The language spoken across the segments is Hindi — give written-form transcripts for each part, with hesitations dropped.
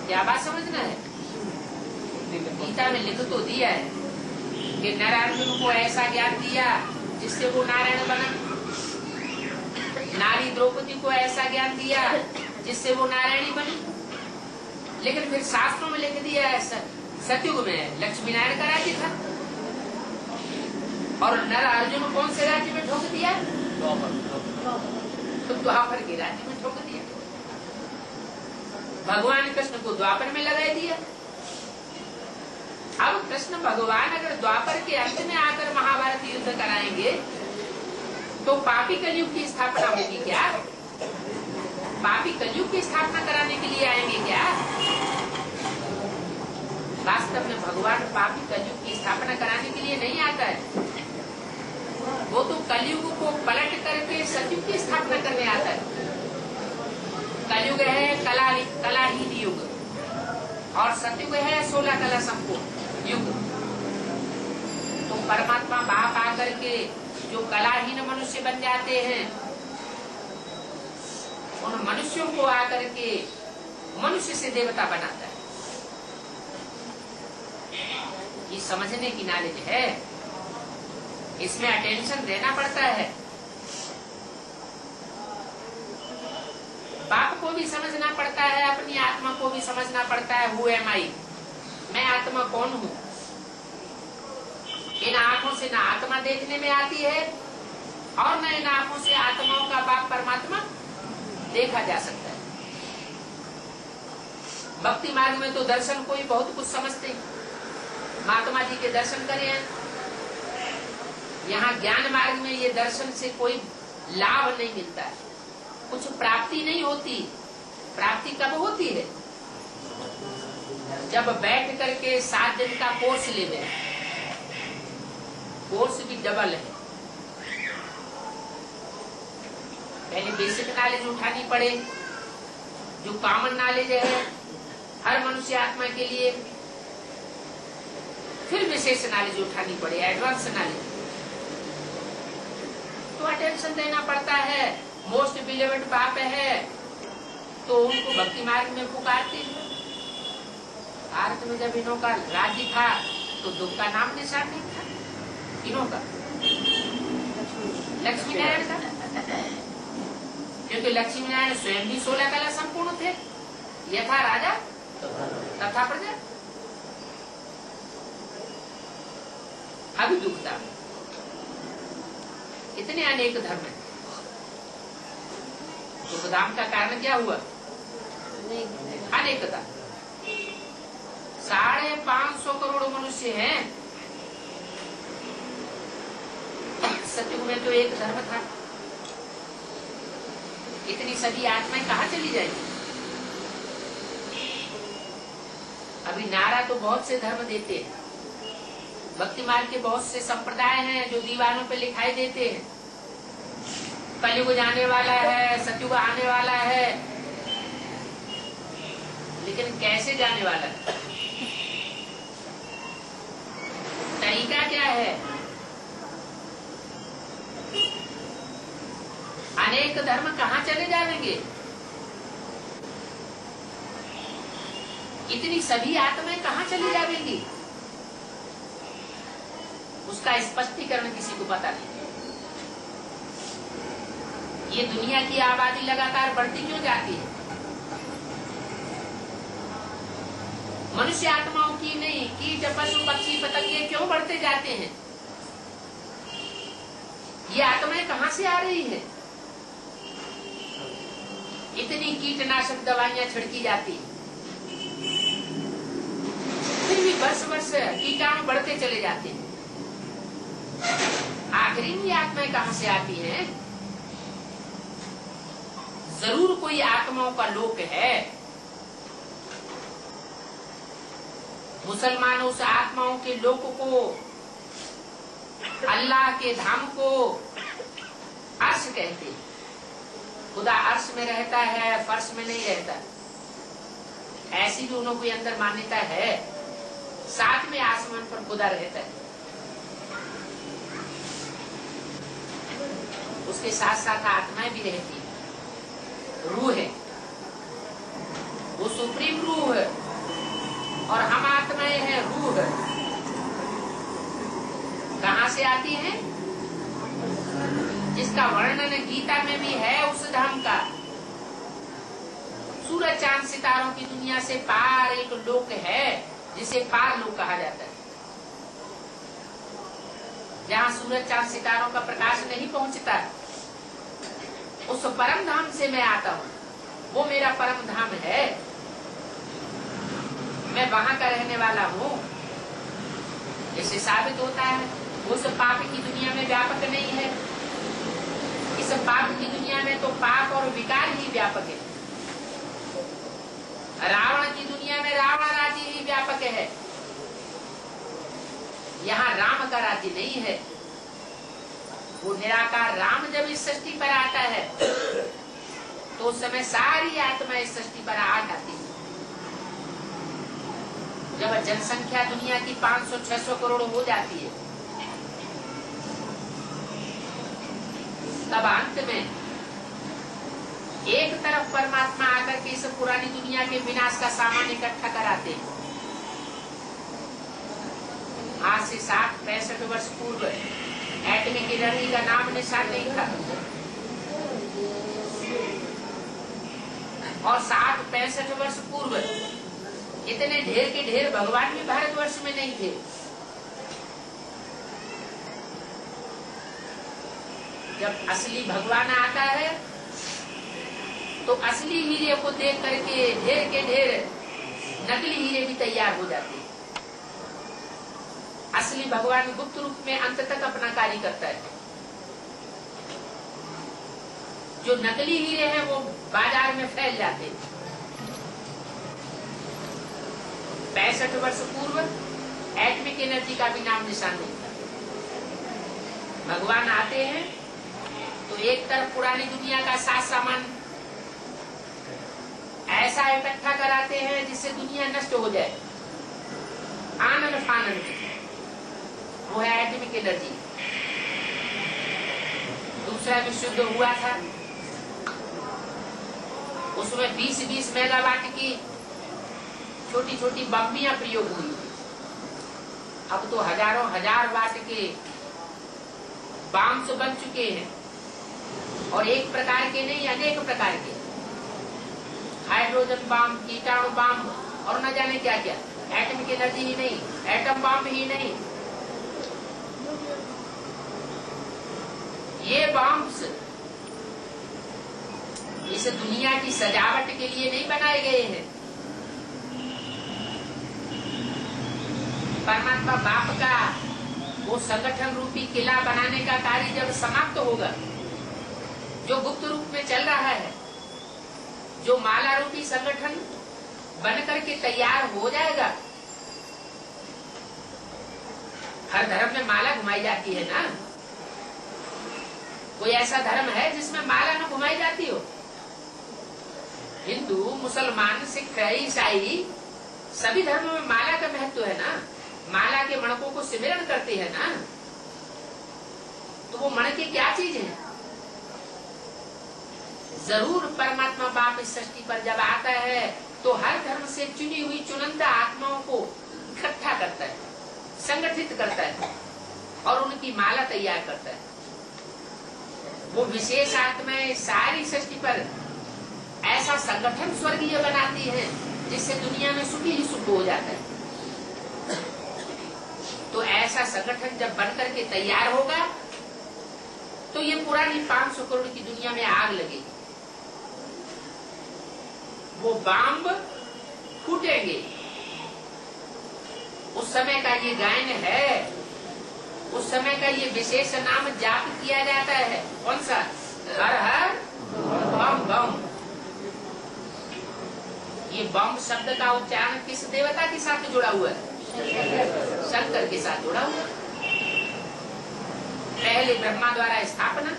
क्या बात समझना है? गीता में लिख तो दिया है कि नर अर्जुन को ऐसा ज्ञान दिया जिससे वो नारायण बना, नारी द्रौपदी को ऐसा ज्ञान दिया जिससे वो नारायणी बनी। लेकिन फिर शास्त्रों में लिख दिया है सतयुग में लक्ष्मी नारायण का राज्य था, और नर अर्जुन कौन से राज्य में ठोक दिया? तो द्वापर के राज्य में ठोक दिया। भगवान कृष्ण को द्वापर में लगा दिया। अब कृष्ण भगवान अगर द्वापर के अंत में आकर महाभारत युद्ध कराएंगे तो पापी कलयुग की स्थापना होगी क्या? पापी कलयुग की स्थापना कराने के लिए आएंगे क्या? वास्तव में भगवान पापी कलयुग की स्थापना कराने के लिए नहीं आता है, वो तो कलयुग को पलट करके सतयुग की स्थापना करने आता है। कलयुग है कलाहीन युग और सतयुग है 16 कला संपूर्ण युग। तो परमात्मा बाप आकर के जो कलाहीन मनुष्य बन जाते हैं, उन मनुष्यों को आकर के मनुष्य से देवता बनाता है। ये समझने की नॉलेज है, इसमें अटेंशन देना पड़ता है। बाप को भी समझना पड़ता है, अपनी आत्मा को भी समझना पड़ता है। हु एम आई, मैं आत्मा कौन हूँ? इन आंखों से ना आत्मा देखने में आती है और न इन आंखों से आत्माओं का बाप परमात्मा देखा जा सकता है। भक्ति मार्ग में तो दर्शन को ही बहुत कुछ समझते हैं, महात्मा जी के दर्शन करे हैं। यहाँ ज्ञान मार्ग में ये दर्शन से कोई लाभ नहीं मिलता है, कुछ प्राप्ति नहीं होती। प्राप्ति कब होती है? जब बैठ करके 7 दिन का कोर्स ले लें। कोर्स भी डबल है, पहले बेसिक नॉलेज उठानी पड़े जो कॉमन नॉलेज है हर मनुष्य आत्मा के लिए, फिर विशेष नॉलेज उठानी पड़े, एडवांस नॉलेज। तो अटेंशन देना पड़ता है। मोस्ट बिलीवेड बाप है तो उनको भक्ति मार्ग में पुकारते हैं। भारत में जब इन्हों का राज्य था तो दुख का नाम निशान नहीं था इन्हों का, लक्ष्मी नारायण का, क्योंकि लक्ष्मी नारायण स्वयं भी 16 कला संपूर्ण थे। यथा राजा तथा प्रजा। अभी दुखता इतने अनेक धर्म है। दुखधाम का कारण क्या हुआ? अनेकता। 550 करोड़ मनुष्य हैं। सतयुग में तो एक धर्म था, इतनी सभी आत्माएं कहाँ चली जाएगी? अभी नारा तो बहुत से धर्म देते हैं, भक्ति मार्ग के बहुत से संप्रदाय हैं जो दीवारों पे लिखाई देते हैं, कलयुग जाने वाला है, सतयुग आने वाला है। लेकिन कैसे जाने वाला है? तरीका क्या है? अनेक धर्म कहाँ चले जाएंगे? इतनी सभी आत्माएं कहाँ चली जाएंगी? उसका स्पष्टीकरण किसी को पता नहीं। ये दुनिया की आबादी लगातार बढ़ती क्यों जाती है? मनुष्य आत्माओं की नहीं, कीट पशु पक्षी पतंगे क्यों बढ़ते जाते हैं? ये आत्माएं कहाँ से आ रही है? इतनी कीटनाशक दवाइयां छिड़की जाती है, फिर भी वर्ष कीटाणु बढ़ते चले जाते हैं। आखिरी में ये आत्माएं कहाँ से आती हैं? जरूर कोई आत्माओं का लोक है। मुसलमान उस आत्माओं के लोक को, अल्लाह के धाम को अर्श कहते हैं। खुदा अर्श में रहता है, फर्श में नहीं रहता। ऐसी भी उन्हों के अंदर मान्यता है। साथ में आसमान पर खुदा रहता है, उसके साथ साथ आत्माएं भी रहती है, रूह है। उस सुप्रीम रूह है और हम आत्माएं हैं रूह। कहाँ से आती है? जिसका वर्णन गीता में भी है, उस धाम का। सूरज चांद सितारों की दुनिया से पार एक लोक है जिसे पार लोक कहा जाता है, जहाँ सूरज चांद सितारों का प्रकाश नहीं पहुंचता। उस परम धाम से मैं आता हूँ, वो मेरा परम धाम है, मैं वहां का रहने वाला हूँ। इससे साबित होता है उस पाप की दुनिया में व्यापक नहीं है। इस पाप की दुनिया में तो पाप और विकार ही व्यापक है। रावण की दुनिया में रावण राज्य ही व्यापक है, यहाँ राम का राज्य नहीं है। वो निराकार राम जब इस सृष्टि पर आता है तो उस समय सारी आत्मा इस सृष्टि पर आ जाती है। जब जनसंख्या दुनिया की 500-600 करोड़ हो जाती है, तब अंत में एक तरफ परमात्मा आकर के इस पुरानी दुनिया के विनाश का सामान इकट्ठा कराते हैं। आज से 60-65 वर्ष पूर्व एटॉमिक एनर्जी का नाम निशान नहीं था, और 60-65 वर्ष पूर्व इतने ढेर के ढेर भगवान भी भारतवर्ष में नहीं थे। जब असली भगवान आता है तो असली हीरे को देख करके ढेर के ढेर नकली हीरे भी तैयार हो जाते हैं। असली भगवान गुप्त रूप में अंत तक अपना कार्य करता है। जो नकली हीरे हैं वो बाजार में फैल जाते हैं। 65 वर्ष पूर्व एटॉमिक एनर्जी का भी नाम निशान नहीं था। भगवान आते हैं तो एक तरफ पुरानी दुनिया का साज सामान ऐसा इकट्ठा कराते हैं जिससे दुनिया नष्ट हो जाए, आनंद फानंद। वो है एटॉमिक एनर्जी। दूसरा विश्व युद्ध हुआ था, उसमें 20-20 मेगावाट की छोटी छोटी बम्बियां प्रयोग हुई। अब तो हजारों हजार वाट के बॉम्ब्स बन चुके हैं, और एक प्रकार के नहीं, अनेक प्रकार के। हाइड्रोजन बम, कीटाणु बम और न जाने क्या क्या। एटॉमिक एनर्जी ही नहीं, एटम बम ही नहीं, ये बॉम्ब्स इस दुनिया की सजावट के लिए नहीं बनाए गए हैं। परमात्मा बाप का वो संगठन रूपी किला बनाने का कार्य जब समाप्त होगा, जो गुप्त रूप में चल रहा है, जो माला रूपी संगठन बनकर के तैयार हो जाएगा। हर धर्म में माला घुमाई जाती है ना। कोई ऐसा धर्म है जिसमें माला न घुमाई जाती हो? हिंदू, मुसलमान, सिख, ईसाई सभी धर्मों में माला का महत्व है ना। माला के मणकों को सिमरण करते हैं ना। तो वो मणके क्या चीज है? जरूर परमात्मा बाप इस सृष्टि पर जब आता है तो हर धर्म से चुनी हुई चुनिंदा आत्माओं को इकट्ठा करता है, संगठित करता है और उनकी माला तैयार करता है। वो विशेष आत्माएं सारी सृष्टि पर ऐसा संगठन स्वर्गीय बनाती है जिससे दुनिया में सुख ही सुख हो जाता है। तो ऐसा संगठन जब बनकर के तैयार होगा तो ये पुरानी 500 करोड़ की दुनिया में आग लगेगी। वो बम फूटेंगे। उस समय का ये गायन है, उस समय का ये विशेष नाम जाप किया जाता है। कौन सा? हर हर बम बम। ये बम शब्द का उच्चारण किस देवता के साथ जुड़ा हुआ है? शंकर के साथ जुड़ा हुआ। पहले ब्रह्मा द्वारा स्थापना,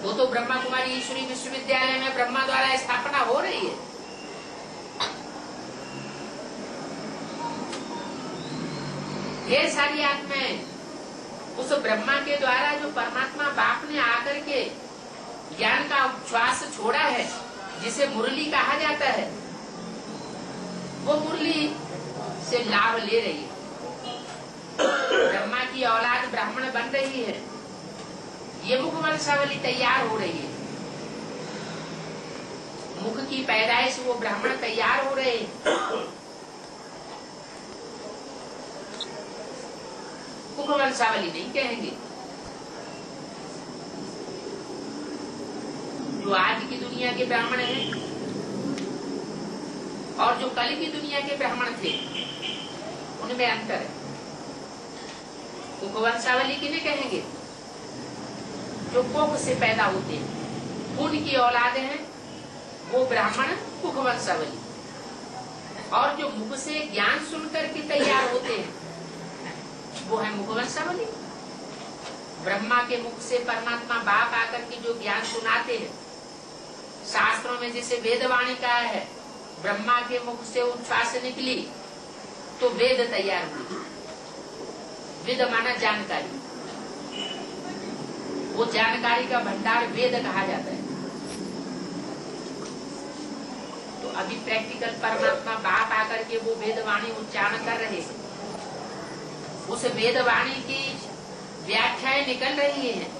वो तो ब्रह्मा कुमारी ईश्वरी विश्वविद्यालय में ब्रह्मा द्वारा स्थापना हो रही है। ढेर सारी आत्माएं उस ब्रह्मा के द्वारा जो परमात्मा बाप ने आकर के ज्ञान का उच्छ्वास छोड़ा है, जिसे मुरली कहा जाता है, वो मुरली से लाभ ले रही है। ब्रह्मा की औलाद ब्राह्मण बन रही है, ये मुख वंशावली तैयार हो रही है। मुख की पैदाइश वो ब्राह्मण तैयार हो रहे हैं। मुख वंशावली नहीं कहेंगे। जो आज की दुनिया के ब्राह्मण हैं और जो कल की दुनिया के ब्राह्मण थे, उनमें अंतर है। मुख वंशावली किन्हें कहेंगे? जो कोख से पैदा होते हैं, खून की औलाद हैं, वो ब्राह्मण मुख वंशावली। और जो मुख से ज्ञान सुनकर के तैयार होते हैं, वो है मुख वंशावली। ब्रह्मा के मुख से परमात्मा बाप आकर के जो ज्ञान सुनाते हैं, शास्त्रों में जैसे वेदवाणी का है, ब्रह्मा के मुख से उच्छ्वास निकली तो वेद तैयार हुई। वेद माना जानकारी, वो जानकारी का भंडार वेद कहा जाता है। तो अभी प्रैक्टिकल परमात्मा बाप आकर के वो वेदवाणी उच्चारण कर रहे हैं, उस वेदवाणी की व्याख्याएं निकल रही हैं।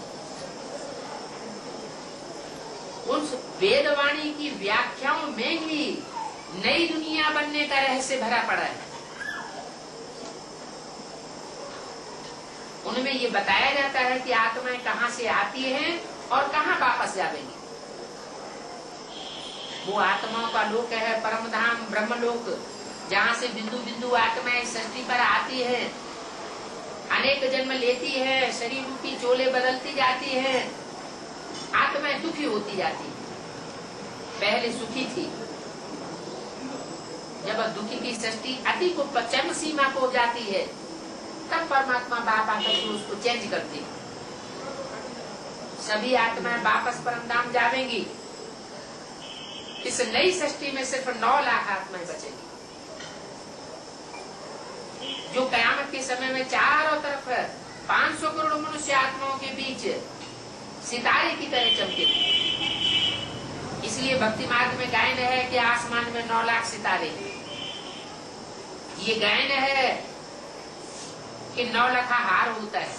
उस वेदवाणी की व्याख्याओं में ही नई दुनिया बनने का रहस्य भरा पड़ा है। उनमें ये बताया जाता है कि आत्माएं कहाँ से आती हैं और कहाँ वापस जाएंगी। वो आत्माओं का लोक है परम धाम ब्रह्मलोक, जहाँ से बिंदु बिंदु आत्माएं सृष्टि पर आती है, अनेक जन्म लेती है, शरीर की चोले बदलती जाती है, आत्माएं दुखी होती जाती है। पहले सुखी थी, जब दुखी की सृष्टि अति को चरम सीमा को जाती है, तब परमात्मा बाप आकर के उसको चेंज करती है। सभी आत्माएं वापस परमधाम जावेंगी। इस नई सृष्टि में सिर्फ 9 लाख आत्माएं बचेंगी, जो कयामत के समय में चारों तरफ 500 करोड़ मनुष्य आत्माओं के बीच सितारे की तरह चमकेंगे। इसलिए भक्ति मार्ग में गायन है कि आसमान में 9 लाख सितारे। ये गायन है कि 9 लाख हार होता है।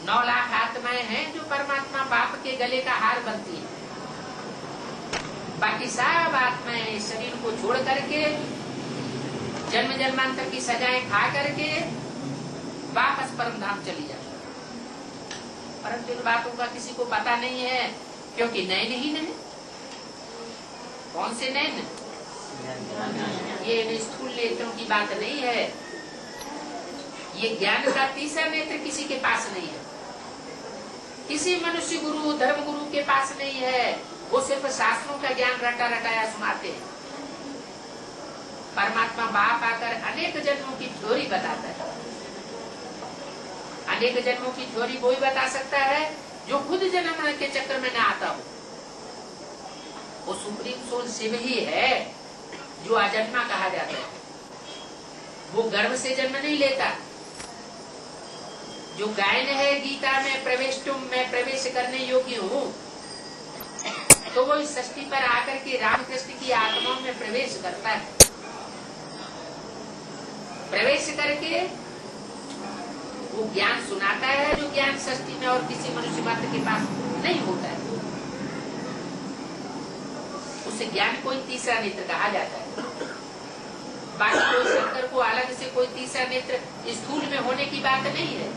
9 लाख आत्माएं हैं जो परमात्मा बाप के गले का हार बनती है। बाकी सब आत्माएं शरीर को छोड़ करके जन्म जन्मांतर की सजाएं खा करके वापस परमधाम चली जाती है। परंतु इन बातों का किसी को पता नहीं है, क्योंकि नैन ही नहीं। कौन से नैन? ये स्थूल नेत्रों की बात नहीं है। ये ज्ञान का तीसरा नेत्र किसी के पास नहीं है। किसी मनुष्य गुरु धर्म गुरु के पास नहीं है। वो सिर्फ शास्त्रों का ज्ञान रटा रटाया सुनाते हैं। परमात्मा बाप आकर अनेक जन्मों की थ्योरी बताता है। अनेक जन्मों की थ्योरी वही बता सकता है जो खुद जन्म के चक्र में न आता हो। वो सुप्रीम सोल शिव ही है जो अजन्मा कहा जाता है। वो गर्भ से जन्म नहीं लेता। जो गायन है गीता में प्रवेशुम में प्रवेश करने योग्य हूँ, तो वो इस सृष्टि पर आकर के रामकृष्ण की आत्माओं में प्रवेश करता है। प्रवेश करके वो ज्ञान सुनाता है जो ज्ञान सृष्टि में और किसी मनुष्य मात्र के पास नहीं होता है। उसे ज्ञान कोई तीसरा नेत्र कहा जाता है। बाकी कोई शंकर को अलग से कोई तीसरा नेत्र स्थूल में होने की बात नहीं है।